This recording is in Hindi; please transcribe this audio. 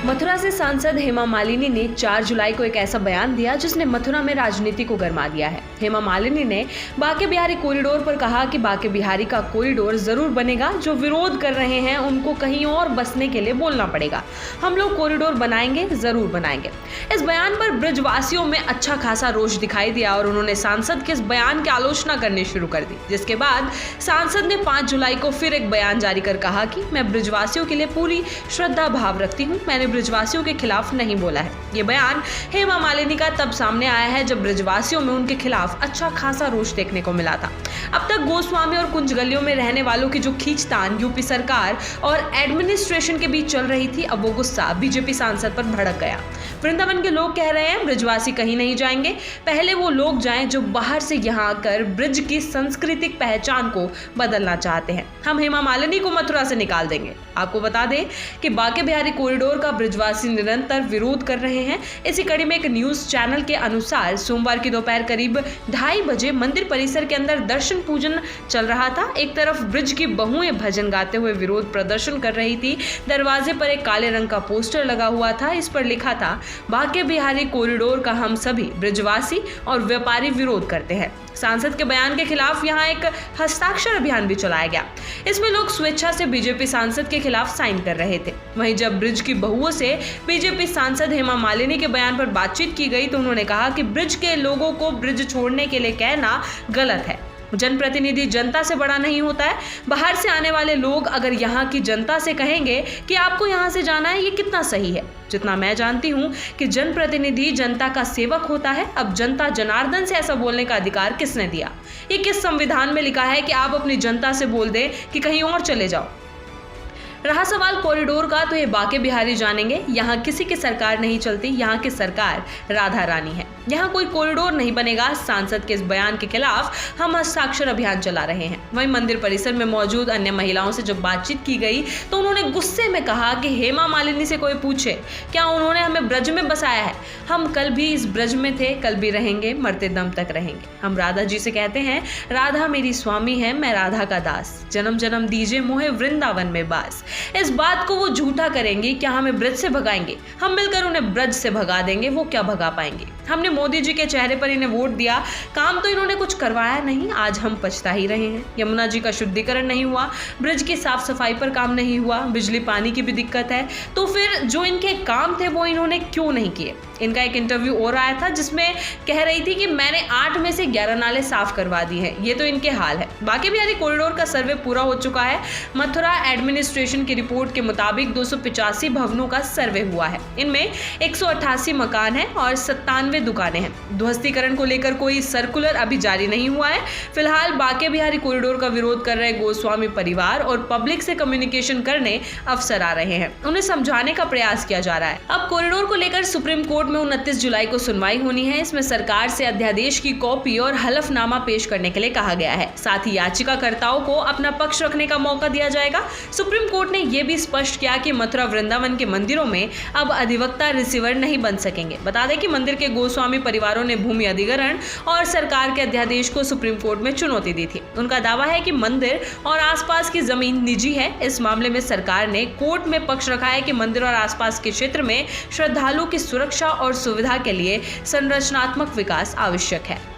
मथुरा से सांसद हेमा मालिनी ने 4 जुलाई को एक ऐसा बयान दिया जिसने मथुरा में राजनीति को गरमा दिया है। हेमा मालिनी ने बांके बिहारी कॉरिडोर पर कहा कि बांके बिहारी का कॉरिडोर जरूर बनेगा, जो विरोध कर रहे हैं उनको कहीं और बसने के लिए बोलना पड़ेगा। हम लोग कॉरिडोर बनाएंगे, जरूर बनाएंगे। इस बयान पर ब्रजवासियों में अच्छा खासा रोष दिखाई दिया और उन्होंने सांसद के इस बयान की आलोचना करनी शुरू कर दी, जिसके बाद सांसद ने 5 जुलाई को फिर एक बयान जारी कर कहा कि मैं ब्रजवासियों के लिए पूरी श्रद्धा भाव रखती हूँ, मैंने ब्रजवासियों के खिलाफ नहीं बोला है। ये बयान हेमा मालिनी का तब सामने आया है जब ब्रजवासियों में उनके खिलाफ अच्छा खासा रोष देखने को मिला था। अब तक गोस्वामी और कुंज गलियों में रहने वालों की जो खींचतान यूपी सरकार और एडमिनिस्ट्रेशन के बीच चल रही थी, अब वो गुस्सा बीजेपी सांसद पर भड़क गया। वृंदावन के लोग कह रहे हैं ब्रजवासी कहीं नहीं जाएंगे, पहले वो लोग जाएं जो बाहर से यहाँ आकर ब्रज की सांस्कृतिक पहचान को बदलना चाहते हैं। हम हेमा मालिनी को मथुरा से निकाल देंगे। आपको बता दें कि बांके बिहारी कॉरिडोर का ब्रजवासी निरंतर विरोध कर रहे हैं। इसी कड़ी में एक न्यूज चैनल के अनुसार सोमवार की दोपहर करीब 2:30 बजे मंदिर परिसर के अंदर दर्शन पूजन चल रहा था। एक तरफ ब्रज की बहुएं भजन गाते हुए विरोध प्रदर्शन कर रही थी। दरवाजे पर एक काले रंग का पोस्टर लगा हुआ था। इस पर लिखा था, बांके बिहारी कॉरिडोर का हम सभी ब्रजवासी और व्यापारी विरोध करते हैं। सांसद के बयान के खिलाफ यहां एक हस्ताक्षर अभियान भी चलाया गया। इसमें लोग स्वेच्छा से बीजेपी सांसद के खिलाफ साइन कर रहे थे। वहीं जब ब्रज की बहुओं से बीजेपी सांसद हेमा मालिनी के बयान पर बातचीत की गई तो उन्होंने कहा कि ब्रज के लोगों को ब्रज छोड़ने के लिए कहना गलत है। जनप्रतिनिधि जनता से बड़ा नहीं होता है। बाहर से आने वाले लोग अगर यहाँ की जनता से कहेंगे कि आपको यहाँ से जाना है, ये कितना सही है। जितना मैं जानती हूँ कि जनप्रतिनिधि जनता का सेवक होता है। अब जनता जनार्दन से ऐसा बोलने का अधिकार किसने दिया? ये किस संविधान में लिखा है कि आप अपनी जनता से बोल दें कि कहीं और चले जाओ? रहा सवाल कॉरिडोर का, तो ये बांके बिहारी जानेंगे। यहाँ किसी की सरकार नहीं चलती, यहाँ की सरकार राधा रानी है। यहाँ कोई कॉरिडोर नहीं बनेगा। सांसद के इस बयान के खिलाफ हम हस्ताक्षर अभियान चला रहे हैं। वहीं मंदिर परिसर में मौजूद अन्य महिलाओं से जब बातचीत की गई तो उन्होंने गुस्से में कहा कि हेमा मालिनी से कोई पूछे क्या उन्होंने हमें ब्रज में बसाया है? हम कल भी इस ब्रज में थे, कल भी रहेंगे, मरते दम तक रहेंगे। हम राधा जी से कहते हैं, राधा मेरी स्वामी है, मैं राधा का दास, जन्म जन्म दीजिए मोहे वृंदावन में बास। इस बात को वो झूठा करेंगी, क्या हमें ब्रज से भगाएंगे? हम मिलकर उन्हें ब्रज से भगा देंगे, वो क्या भगा पाएंगे? हमने मोदी जी के चेहरे पर इन्हें वोट दिया, काम तो इन्होंने कुछ करवाया नहीं, आज हम पछता ही रहे हैं। यमुना जी का शुद्धिकरण नहीं हुआ, ब्रज की साफ सफाई पर काम नहीं हुआ, बिजली पानी की भी दिक्कत है, तो फिर जो इनके काम थे वो इन्होंने क्यों नहीं किए? इनका एक इंटरव्यू और आया था जिसमें कह रही थी कि मैंने 8 में से 11 नाले साफ करवा दी हैं। ये तो इनके हाल है। बांके बिहारी कॉरिडोर का सर्वे पूरा हो चुका है। मथुरा एडमिनिस्ट्रेशन की रिपोर्ट के मुताबिक 285 भवनों का सर्वे हुआ है। इनमें 188 मकान हैं और 97 दुकानें हैं। ध्वस्तीकरण को लेकर कोई सर्कुलर अभी जारी नहीं हुआ है। फिलहाल बांके बिहारी कॉरिडोर का विरोध कर रहे गोस्वामी परिवार और पब्लिक से कम्युनिकेशन करने अफसर आ रहे हैं। उन्हें समझाने का प्रयास किया जा रहा है। अब कॉरिडोर को लेकर सुप्रीम कोर्ट में 29 जुलाई को सुनवाई होनी है। इसमें सरकार से अध्यादेश की कॉपी और हलफनामा पेश करने के लिए कहा गया है। साथ ही याचिकाकर्ताओं को अपना पक्ष रखने का मौका दिया जाएगा। सुप्रीम कोर्ट ने यह भी स्पष्ट किया कि मथुरा वृंदावन के मंदिरों में अब अधिवक्ता रिसीवर नहीं बन सकेंगे। बता दें कि मंदिर के गोस्वामी परिवारों ने भूमि अधिग्रहण और सरकार के अध्यादेश को सुप्रीम कोर्ट में चुनौती दी थी। उनका दावा है कि मंदिर और आसपास की जमीन निजी है। इस मामले में सरकार ने कोर्ट में पक्ष रखा है कि मंदिर और आसपास के क्षेत्र में श्रद्धालुओं की सुरक्षा और सुविधा के लिए संरचनात्मक विकास आवश्यक है।